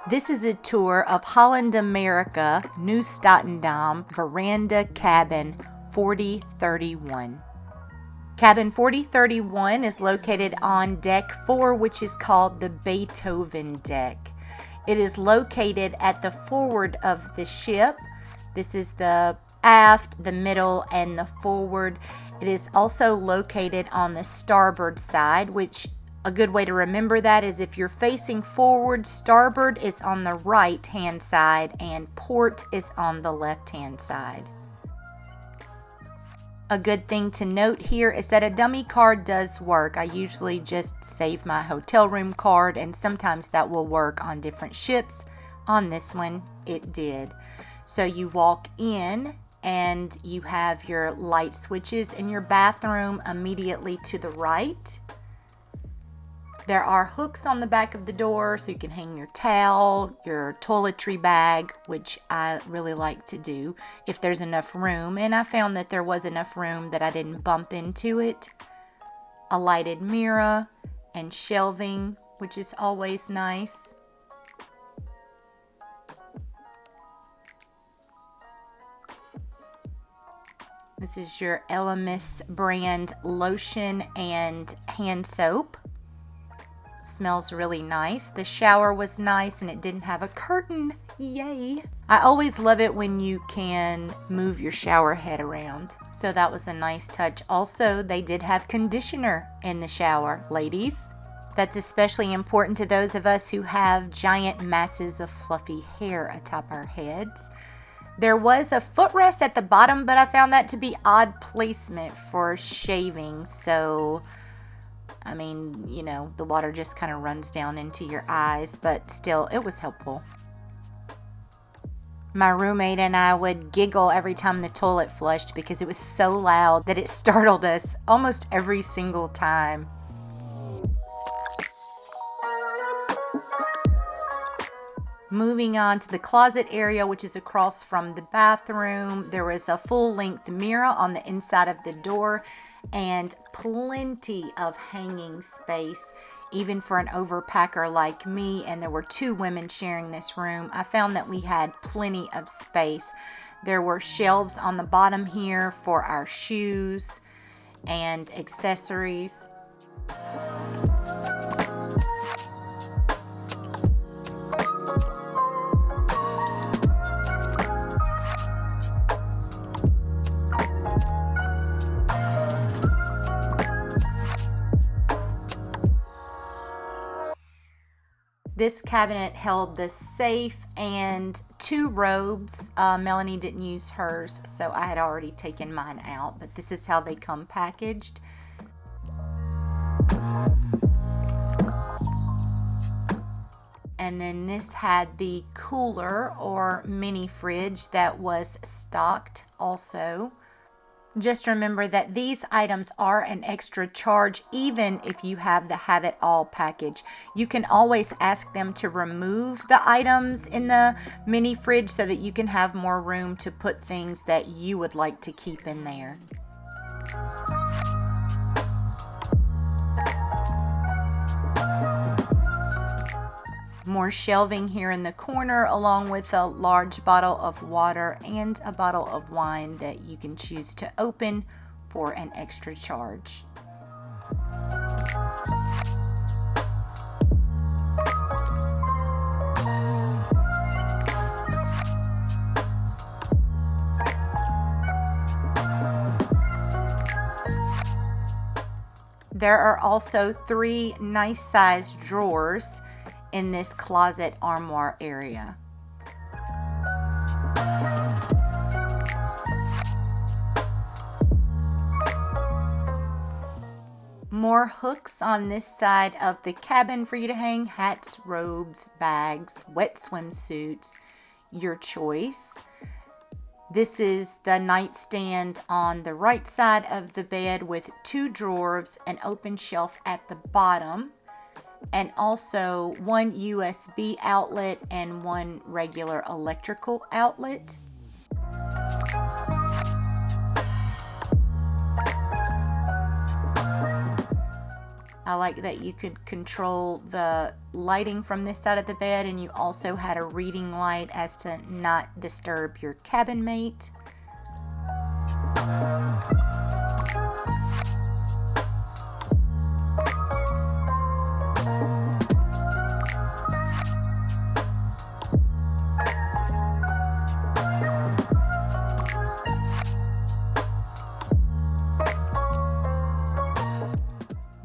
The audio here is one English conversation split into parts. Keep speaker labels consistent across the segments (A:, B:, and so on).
A: This is a tour of Holland, America, Nieuw Statendam Verandah Cabin 4031. Cabin 4031 is located on deck 4, which is called the Beethoven deck. It is located at the forward of the ship. This is the aft, the middle, and the forward. It is also located on the starboard side, which a good way to remember that is if you're facing forward, starboard is on the right hand side and port is on the left hand side. A good thing to note here is that a dummy card does work. I usually just save my hotel room card, and sometimes that will work on different ships. On this one, it did. So you walk in and you have your light switches in your bathroom immediately to the right. There are hooks on the back of the door so you can hang your towel, your toiletry bag, which I really like to do if there's enough room. And I found that there was enough room that I didn't bump into it. A lighted mirror and shelving, which is always nice. This is your Elemis brand lotion and hand soap. Smells really nice. The shower was nice and it didn't have a curtain. Yay! I always love it when you can move your shower head around. So that was a nice touch. Also, they did have conditioner in the shower, ladies. That's especially important to those of us who have giant masses of fluffy hair atop our heads. There was a footrest at the bottom, but I found that to be odd placement for shaving. So I mean, you know, the water just kind of runs down into your eyes, but still, it was helpful. My roommate and I would giggle every time the toilet flushed because it was so loud that it startled us almost every single time. Moving on to the closet area, which is across from the bathroom, there was a full-length mirror on the inside of the door and plenty of hanging space, even for an overpacker like me, and there were 2 women sharing this room. I found that we had plenty of space. There were shelves on the bottom here for our shoes and accessories. This cabinet held the safe and 2 robes. Melanie didn't use hers, so I had already taken mine out, but this is how they come packaged. And then this had the cooler or mini fridge that was stocked also. Just remember that these items are an extra charge even if you have the Have It All package. You can always ask them to remove the items in the mini fridge so that you can have more room to put things that you would like to keep in there. More shelving here in the corner, along with a large bottle of water and a bottle of wine that you can choose to open for an extra charge. There are also 3 nice sized drawers in this closet armoire area. More hooks on this side of the cabin for you to hang hats, robes, bags, wet swimsuits, your choice. This is the nightstand on the right side of the bed with 2 drawers, an open shelf at the bottom, and also 1 USB outlet and 1 regular electrical outlet. I like that you could control the lighting from this side of the bed, and you also had a reading light as to not disturb your cabin mate.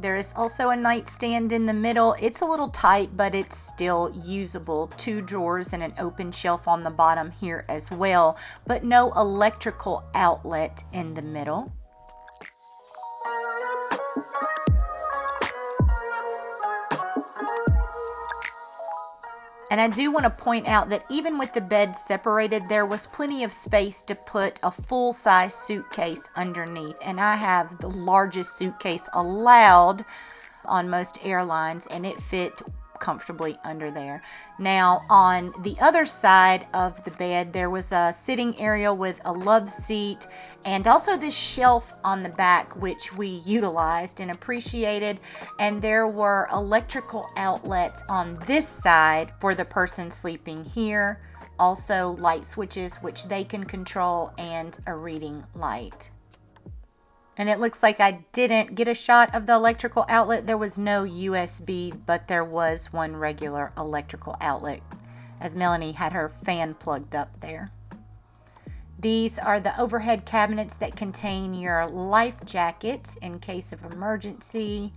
A: There is also a nightstand in the middle. It's a little tight, but it's still usable. 2 drawers and an open shelf on the bottom here as well, but no electrical outlet in the middle. And I do want to point out that even with the bed separated, there was plenty of space to put a full-size suitcase underneath. And I have the largest suitcase allowed on most airlines, and it fit comfortably under there. Now, on the other side of the bed, there was a sitting area with a love seat and also this shelf on the back, which we utilized and appreciated. And there were electrical outlets on this side for the person sleeping here. Also light switches, which they can control, and a reading light. And it looks like I didn't get a shot of the electrical outlet. There was no USB, but there was one regular electrical outlet, as Melanie had her fan plugged up there. These are the overhead cabinets that contain your life jackets in case of emergency.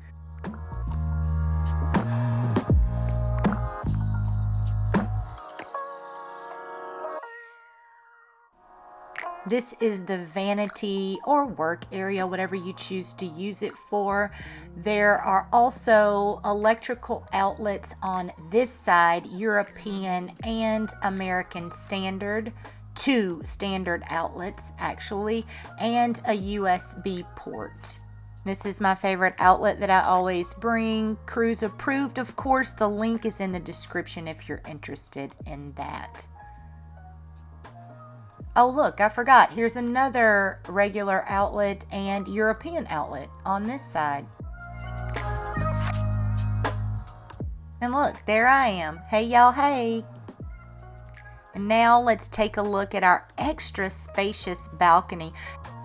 A: This is the vanity or work area, whatever you choose to use it for. There are also electrical outlets on this side, European and American standard. 2 standard outlets actually, and a USB port. This is my favorite outlet that I always bring. Cruise approved, of course. The link is in the description if you're interested in that. Oh look, I forgot. Here's another regular outlet and European outlet on this side. And look, there I am. Hey y'all, hey. And now let's take a look at our extra spacious balcony.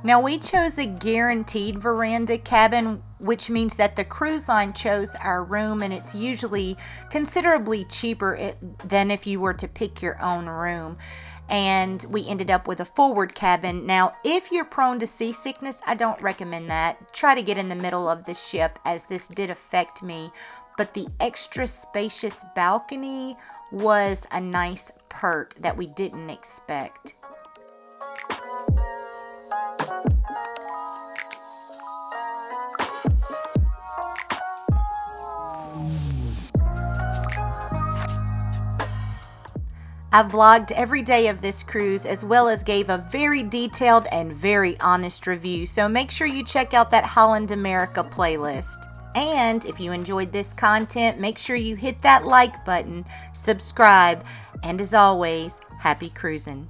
A: Now we chose a guaranteed veranda cabin, which means that the cruise line chose our room, and it's usually considerably cheaper than if you were to pick your own room. And we ended up with a forward cabin. Now, if you're prone to seasickness, I don't recommend that. Try to get in the middle of the ship, as this did affect me. But the extra spacious balcony was a nice perk that we didn't expect. I vlogged every day of this cruise, as well as gave a very detailed and very honest review, so make sure you check out that Holland America playlist. And if you enjoyed this content, make sure you hit that like button, subscribe, and as always, happy cruising.